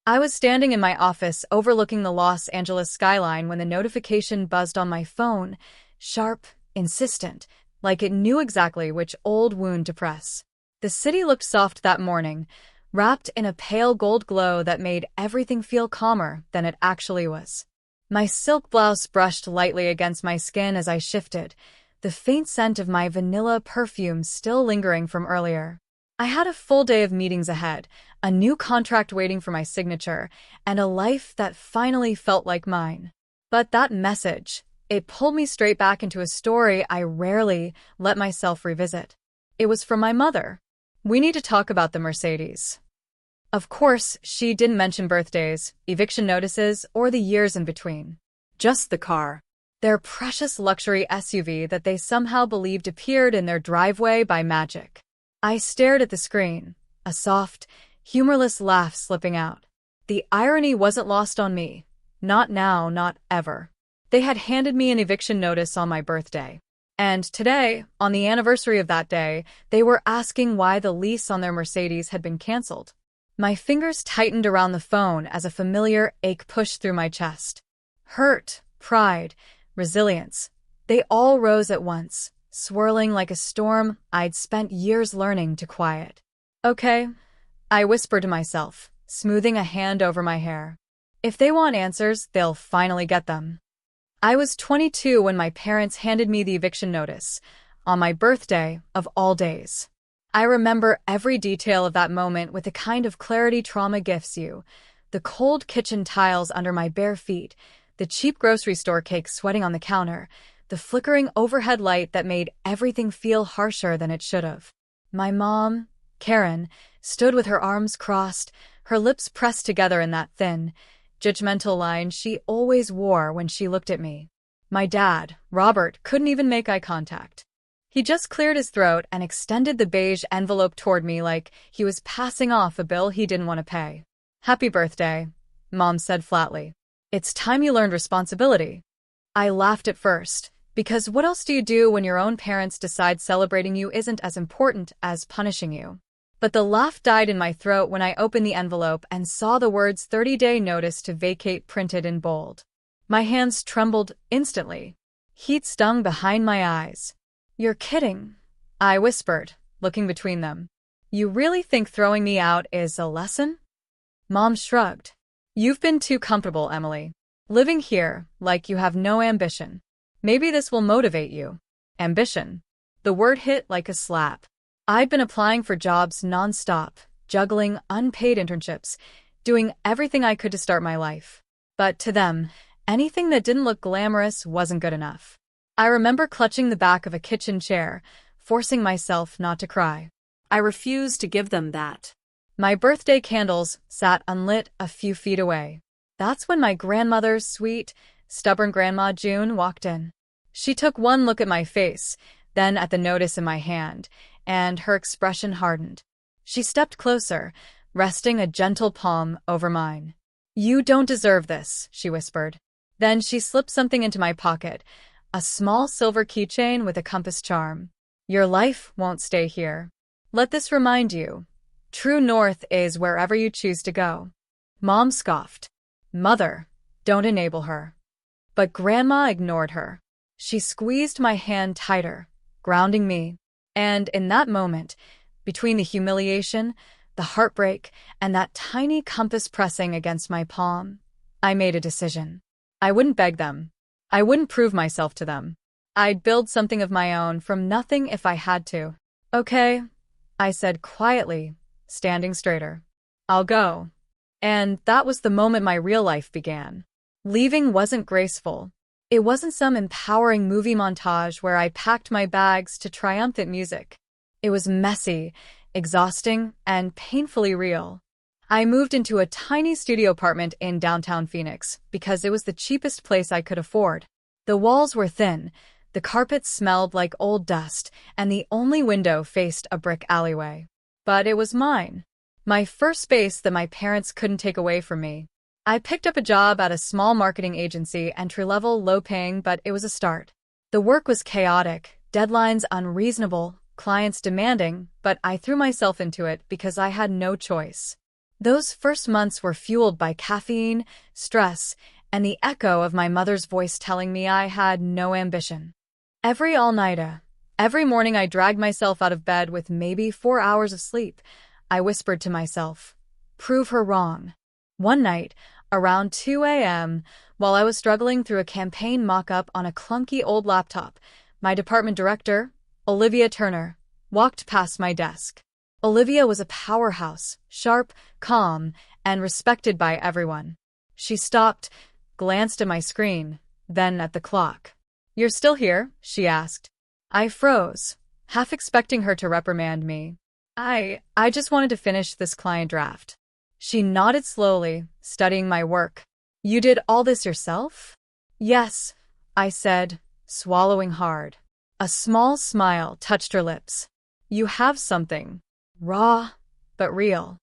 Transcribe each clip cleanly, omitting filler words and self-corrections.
I was standing in my office overlooking the Los Angeles skyline when the notification buzzed on my phone, sharp, insistent, like it knew exactly which old wound to press. The city looked soft that morning, wrapped in a pale gold glow that made everything feel calmer than it actually was. My silk blouse brushed lightly against my skin as I shifted, the faint scent of my vanilla perfume still lingering from earlier. I had a full day of meetings ahead, a new contract waiting for my signature, and a life that finally felt like mine. But that message, it pulled me straight back into a story I rarely let myself revisit. It was from my mother. "We need to talk about the Mercedes." Of course, she didn't mention birthdays, eviction notices, or the years in between. Just the car. Their precious luxury SUV that they somehow believed appeared in their driveway by magic. I stared at the screen, a soft, humorless laugh slipping out. The irony wasn't lost on me. Not now, not ever. They had handed me an eviction notice on my birthday. And today, on the anniversary of that day, they were asking why the lease on their Mercedes had been canceled. My fingers tightened around the phone as a familiar ache pushed through my chest. Hurt, pride, resilience. They all rose at once, swirling like a storm I'd spent years learning to quiet. "Okay," I whispered to myself, smoothing a hand over my hair. "If they want answers, they'll finally get them." I was 22 when my parents handed me the eviction notice, on my birthday of all days. I remember every detail of that moment with the kind of clarity trauma gives you. The cold kitchen tiles under my bare feet, the cheap grocery store cake sweating on the counter, the flickering overhead light that made everything feel harsher than it should have. My mom, Karen, stood with her arms crossed, her lips pressed together in that thin, judgmental line she always wore when she looked at me. My dad, Robert, couldn't even make eye contact. He just cleared his throat and extended the beige envelope toward me like he was passing off a bill he didn't want to pay. "Happy birthday," Mom said flatly. "It's time you learned responsibility." I laughed at first, because what else do you do when your own parents decide celebrating you isn't as important as punishing you? But the laugh died in my throat when I opened the envelope and saw the words 30-day notice to vacate printed in bold. My hands trembled instantly. Heat stung behind my eyes. "You're kidding," I whispered, looking between them. "You really think throwing me out is a lesson?" Mom shrugged. "You've been too comfortable, Emily. Living here like you have no ambition. Maybe this will motivate you." Ambition. The word hit like a slap. I'd been applying for jobs nonstop, juggling unpaid internships, doing everything I could to start my life. But to them, anything that didn't look glamorous wasn't good enough. I remember clutching the back of a kitchen chair, forcing myself not to cry. I refused to give them that. My birthday candles sat unlit a few feet away. That's when my grandmother's sweet, stubborn Grandma June walked in. She took one look at my face, then at the notice in my hand, and her expression hardened. She stepped closer, resting a gentle palm over mine. "You don't deserve this," she whispered. Then she slipped something into my pocket, a small silver keychain with a compass charm. "Your life won't stay here. Let this remind you. True north is wherever you choose to go." Mom scoffed. "Mother, don't enable her." But Grandma ignored her. She squeezed my hand tighter, grounding me. And in that moment, between the humiliation, the heartbreak, and that tiny compass pressing against my palm, I made a decision. I wouldn't beg them. I wouldn't prove myself to them. I'd build something of my own from nothing if I had to. "Okay," I said quietly, standing straighter. "I'll go." And that was the moment my real life began. Leaving wasn't graceful. It wasn't some empowering movie montage where I packed my bags to triumphant music. It was messy, exhausting, and painfully real. I moved into a tiny studio apartment in downtown Phoenix because it was the cheapest place I could afford. The walls were thin, the carpet smelled like old dust, and the only window faced a brick alleyway. But it was mine. My first space that my parents couldn't take away from me. I picked up a job at a small marketing agency, entry-level, low-paying, but it was a start. The work was chaotic, deadlines unreasonable, clients demanding, but I threw myself into it because I had no choice. Those first months were fueled by caffeine, stress, and the echo of my mother's voice telling me I had no ambition. Every all-nighter, every morning I dragged myself out of bed with maybe 4 hours of sleep. I whispered to myself, prove her wrong. One night, around 2 a.m., while I was struggling through a campaign mock-up on a clunky old laptop, my department director, Olivia Turner, walked past my desk. Olivia was a powerhouse, sharp, calm, and respected by everyone. She stopped, glanced at my screen, then at the clock. "You're still here?" she asked. I froze, half expecting her to reprimand me. I just wanted to finish this client draft." She nodded slowly, studying my work. "You did all this yourself?" "Yes," I said, swallowing hard. A small smile touched her lips. "You have something. Raw, but real."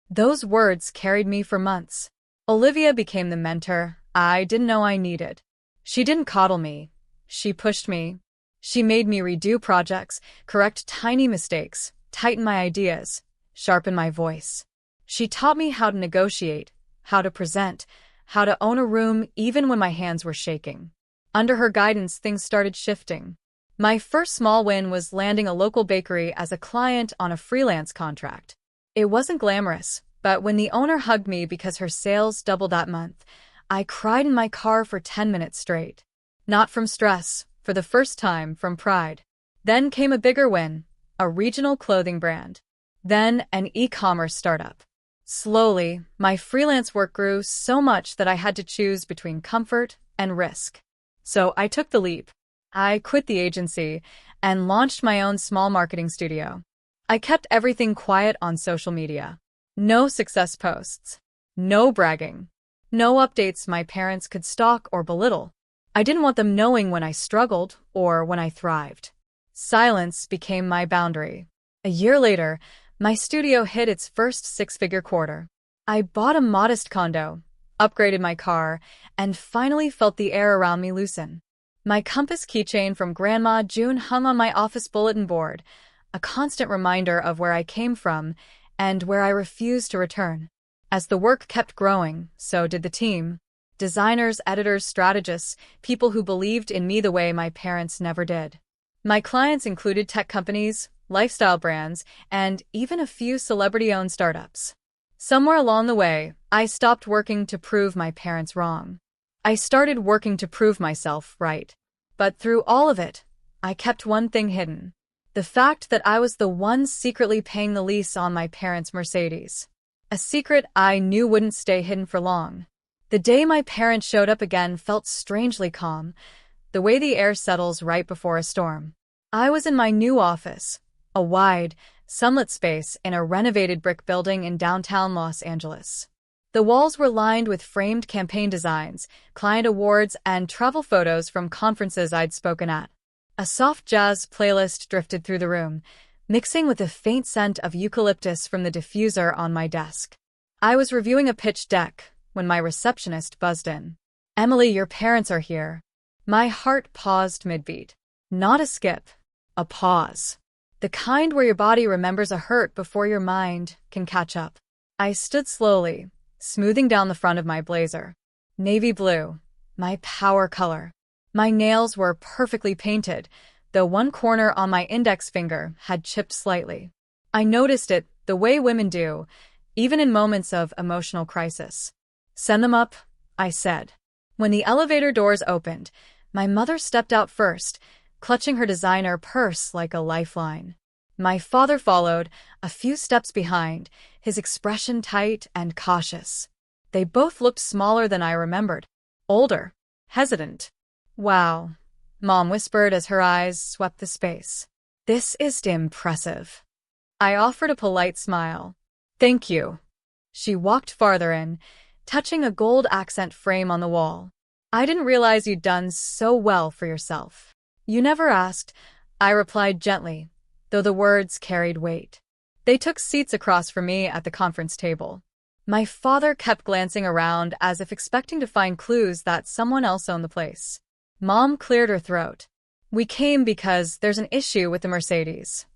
Those words carried me for months. Olivia became the mentor I didn't know I needed. She didn't coddle me. She pushed me. She made me redo projects, correct tiny mistakes, tighten my ideas, sharpen my voice. She taught me how to negotiate, how to present, how to own a room even when my hands were shaking. Under her guidance, things started shifting. My first small win was landing a local bakery as a client on a freelance contract. It wasn't glamorous, but when the owner hugged me because her sales doubled that month, I cried in my car for 10 minutes straight. Not from stress, for the first time from pride. Then came a bigger win, a regional clothing brand. Then an e-commerce startup. Slowly, my freelance work grew so much that I had to choose between comfort and risk. So I took the leap. I quit the agency and launched my own small marketing studio. I kept everything quiet on social media. No success posts. No bragging. No updates my parents could stalk or belittle. I didn't want them knowing when I struggled or when I thrived. Silence became my boundary. A year later, my studio hit its first six-figure quarter. I bought a modest condo, upgraded my car, and finally felt the air around me loosen. My compass keychain from Grandma June hung on my office bulletin board, a constant reminder of where I came from and where I refused to return. As the work kept growing, so did the team. Designers, editors, strategists, people who believed in me the way my parents never did. My clients included tech companies, lifestyle brands, and even a few celebrity-owned startups. Somewhere along the way, I stopped working to prove my parents wrong. I started working to prove myself right. But through all of it, I kept one thing hidden. The fact that I was the one secretly paying the lease on my parents' Mercedes. A secret I knew wouldn't stay hidden for long. The day my parents showed up again felt strangely calm, the way the air settles right before a storm. I was in my new office, a wide, sunlit space in a renovated brick building in downtown Los Angeles. The walls were lined with framed campaign designs, client awards, and travel photos from conferences I'd spoken at. A soft jazz playlist drifted through the room, mixing with the faint scent of eucalyptus from the diffuser on my desk. I was reviewing a pitch deck when my receptionist buzzed in. "Emily, your parents are here." My heart paused mid-beat. Not a skip, a pause. The kind where your body remembers a hurt before your mind can catch up. I stood slowly, smoothing down the front of my blazer. Navy blue, my power color. My nails were perfectly painted, though one corner on my index finger had chipped slightly. I noticed it the way women do, even in moments of emotional crisis. "Send them up," I said. When the elevator doors opened, my mother stepped out first, clutching her designer purse like a lifeline. My father followed, a few steps behind, his expression tight and cautious. They both looked smaller than I remembered. Older. Hesitant. "Wow," Mom whispered as her eyes swept the space. "This is impressive." I offered a polite smile. "Thank you." She walked farther in, touching a gold accent frame on the wall. "I didn't realize you'd done so well for yourself." "You never asked," I replied gently, though the words carried weight. They took seats across from me at the conference table. My father kept glancing around as if expecting to find clues that someone else owned the place. Mom cleared her throat. "We came because there's an issue with the Mercedes."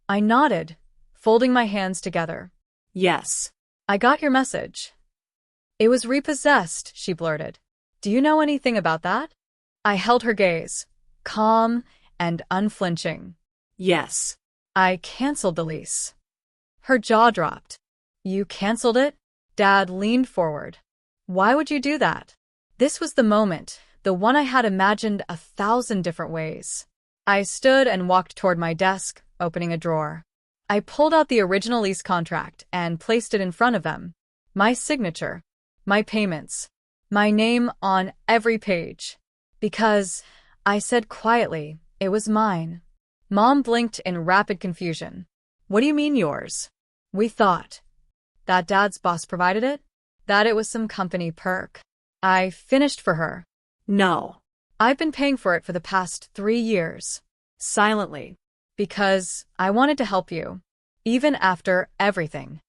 I nodded, folding my hands together. "Yes." I got your message. It was repossessed, she blurted. Do you know anything about that? I held her gaze, calm and unflinching. Yes. I canceled the lease. Her jaw dropped. You canceled it? Dad leaned forward. Why would you do that? This was the moment, the one I had imagined 1,000 different ways. I stood and walked toward my desk, opening a drawer. I pulled out the original lease contract and placed it in front of them. My signature, my payments, my name on every page. Because, I said quietly, it was mine. Mom blinked in rapid confusion. What do you mean yours? We thought that Dad's boss provided it? That it was some company perk. I finished for her. No. I've been paying for it for the past 3 years. Silently. Because I wanted to help you. Even after everything.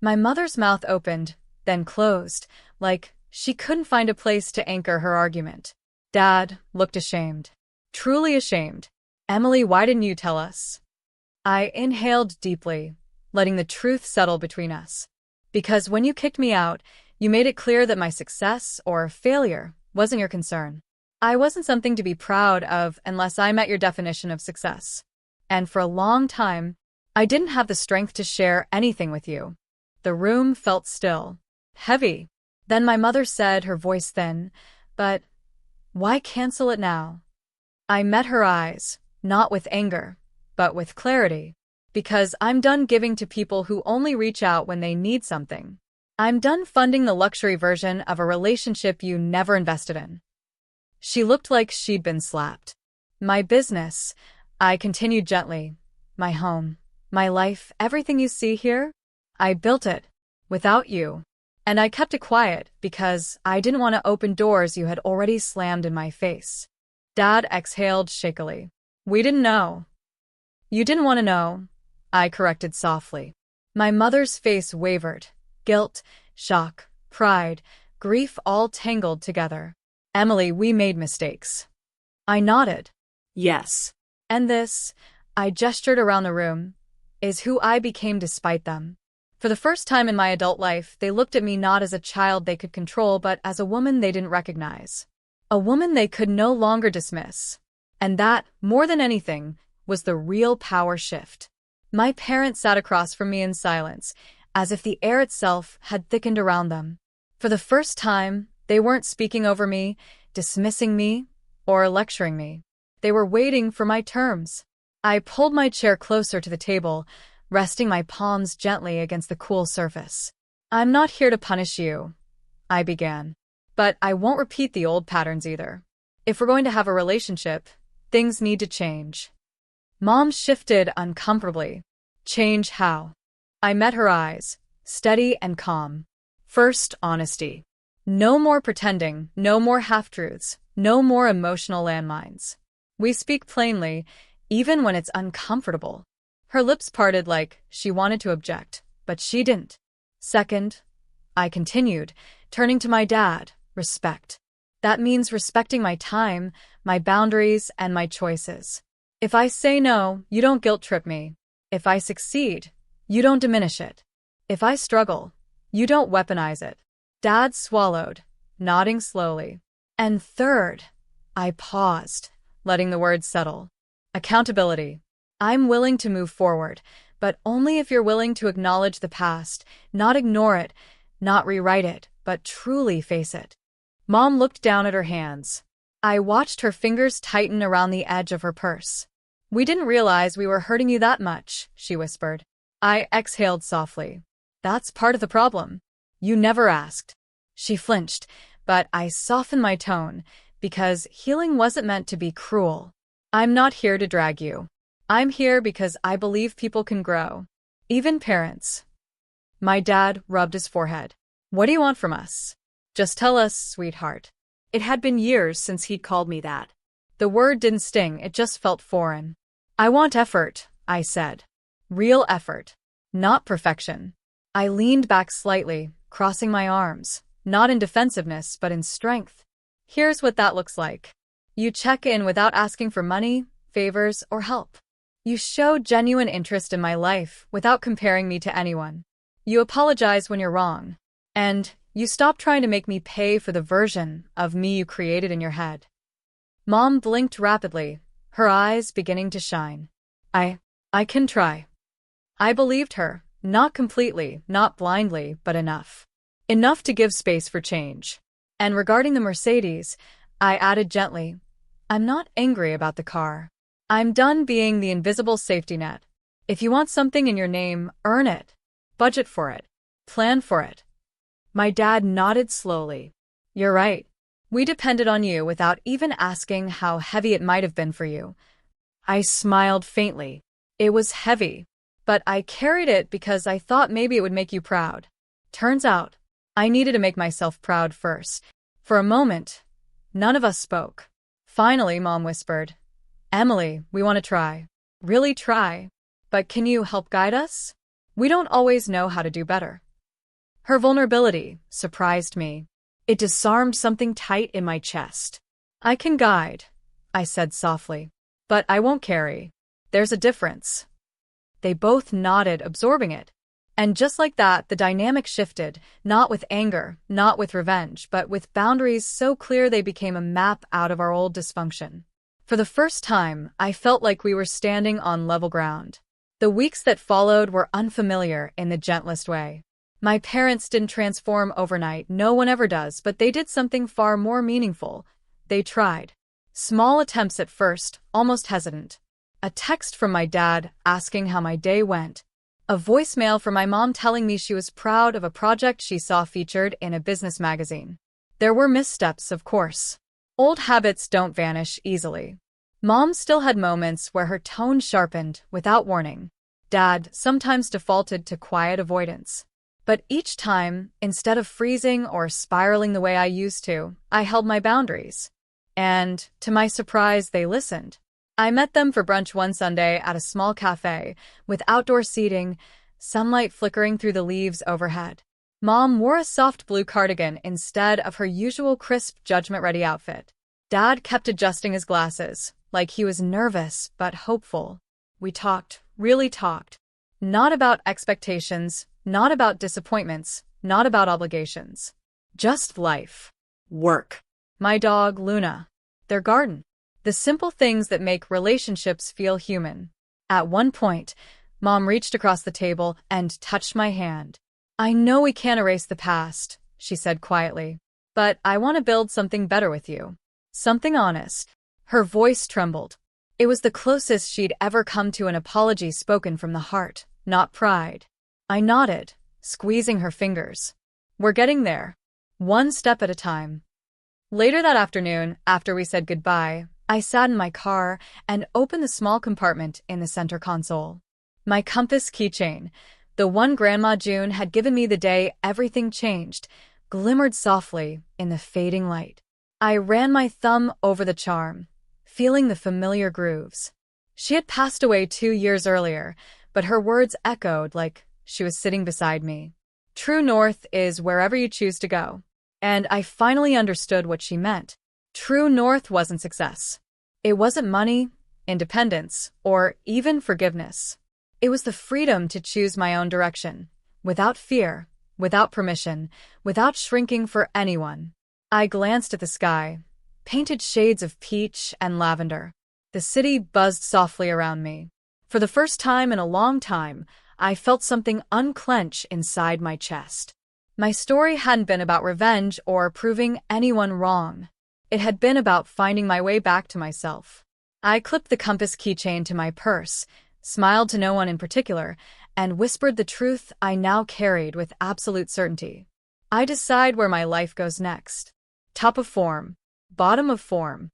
My mother's mouth opened, then closed, like she couldn't find a place to anchor her argument. Dad looked ashamed. Truly ashamed. Emily, why didn't you tell us? I inhaled deeply, letting the truth settle between us. Because when you kicked me out, you made it clear that my success or failure wasn't your concern. I wasn't something to be proud of unless I met your definition of success. And for a long time, I didn't have the strength to share anything with you. The room felt still, heavy. Then my mother said, her voice thin, but why cancel it now? I met her eyes, not with anger, but with clarity. Because I'm done giving to people who only reach out when they need something. I'm done funding the luxury version of a relationship you never invested in. She looked like she'd been slapped. My business, I continued gently. My home, my life, everything you see here, I built it. Without you. And I kept it quiet because I didn't want to open doors you had already slammed in my face. Dad exhaled shakily. We didn't know. You didn't want to know, I corrected softly. My mother's face wavered. Guilt, shock, pride, grief all tangled together. Emily, we made mistakes. I nodded. Yes. And this, I gestured around the room, is who I became despite them. For the first time in my adult life, they looked at me not as a child they could control, but as a woman they didn't recognize. A woman they could no longer dismiss. And that, more than anything, was the real power shift. My parents sat across from me in silence, as if the air itself had thickened around them. For the first time, they weren't speaking over me, dismissing me, or lecturing me. They were waiting for my terms. I pulled my chair closer to the table, resting my palms gently against the cool surface. I'm not here to punish you, I began. But I won't repeat the old patterns either. If we're going to have a relationship, things need to change. Mom shifted uncomfortably. Change how? I met her eyes, steady and calm. First, honesty. No more pretending, no more half-truths, no more emotional landmines. We speak plainly, even when it's uncomfortable. Her lips parted like she wanted to object, but she didn't. Second, I continued, turning to my dad, respect. That means respecting my time, my boundaries, and my choices. If I say no, you don't guilt-trip me. If I succeed, you don't diminish it. If I struggle, you don't weaponize it. Dad swallowed, nodding slowly. And third, I paused, letting the words settle. Accountability. I'm willing to move forward, but only if you're willing to acknowledge the past, not ignore it, not rewrite it, but truly face it. Mom looked down at her hands. I watched her fingers tighten around the edge of her purse. We didn't realize we were hurting you that much, she whispered. I exhaled softly. That's part of the problem. You never asked. She flinched, but I softened my tone, because healing wasn't meant to be cruel. I'm not here to drag you. I'm here because I believe people can grow. Even parents. My dad rubbed his forehead. What do you want from us? Just tell us, sweetheart. It had been years since he'd called me that. The word didn't sting, it just felt foreign. I want effort, I said. Real effort. Not perfection. I leaned back slightly, crossing my arms, not in defensiveness but in strength. Here's what that looks like. You check in without asking for money, favors, or help. You show genuine interest in my life without comparing me to anyone. You apologize when you're wrong. And you stop trying to make me pay for the version of me you created in your head. Mom blinked rapidly, her eyes beginning to shine. I can try. I believed her, not completely, not blindly, but enough. Enough to give space for change. And regarding the Mercedes, I added gently, I'm not angry about the car. I'm done being the invisible safety net. If you want something in your name, earn it. Budget for it. Plan for it. My dad nodded slowly. You're right. We depended on you without even asking how heavy it might have been for you. I smiled faintly. It was heavy, but I carried it because I thought maybe it would make you proud. Turns out, I needed to make myself proud first. For a moment, none of us spoke. Finally, Mom whispered, Emily, we want to try. Really try. But can you help guide us? We don't always know how to do better. Her vulnerability surprised me. It disarmed something tight in my chest. I can guide, I said softly. But I won't carry. There's a difference. They both nodded, absorbing it. And just like that, the dynamic shifted, not with anger, not with revenge, but with boundaries so clear they became a map out of our old dysfunction. For the first time, I felt like we were standing on level ground. The weeks that followed were unfamiliar in the gentlest way. My parents didn't transform overnight, no one ever does, but they did something far more meaningful. They tried. Small attempts at first, almost hesitant. A text from my dad asking how my day went. A voicemail from my mom telling me she was proud of a project she saw featured in a business magazine. There were missteps, of course. Old habits don't vanish easily. Mom still had moments where her tone sharpened without warning. Dad sometimes defaulted to quiet avoidance. But each time, instead of freezing or spiraling the way I used to, I held my boundaries. And, to my surprise, they listened. I met them for brunch one Sunday at a small cafe, with outdoor seating, sunlight flickering through the leaves overhead. Mom wore a soft blue cardigan instead of her usual crisp, judgment-ready outfit. Dad kept adjusting his glasses, like he was nervous but hopeful. We talked, really talked. Not about expectations, not about disappointments, not about obligations. Just life. Work. My dog, Luna. Their garden. The simple things that make relationships feel human. At one point, Mom reached across the table and touched my hand. I know we can't erase the past, she said quietly, but I want to build something better with you. Something honest. Her voice trembled. It was the closest she'd ever come to an apology spoken from the heart, not pride. I nodded, squeezing her fingers. We're getting there. One step at a time. Later that afternoon, after we said goodbye, I sat in my car and opened the small compartment in the center console. My compass keychain, the one Grandma June had given me the day everything changed, glimmered softly in the fading light. I ran my thumb over the charm, feeling the familiar grooves. She had passed away 2 years earlier, but her words echoed like she was sitting beside me. True north is wherever you choose to go. And I finally understood what she meant. True north wasn't success. It wasn't money, independence, or even forgiveness. It was the freedom to choose my own direction, without fear, without permission, without shrinking for anyone. I glanced at the sky, painted shades of peach and lavender. The city buzzed softly around me. For the first time in a long time, I felt something unclench inside my chest. My story hadn't been about revenge or proving anyone wrong. It had been about finding my way back to myself. I clipped the compass keychain to my purse, smiled to no one in particular, and whispered the truth I now carried with absolute certainty. I decide where my life goes next. Top of form, bottom of form.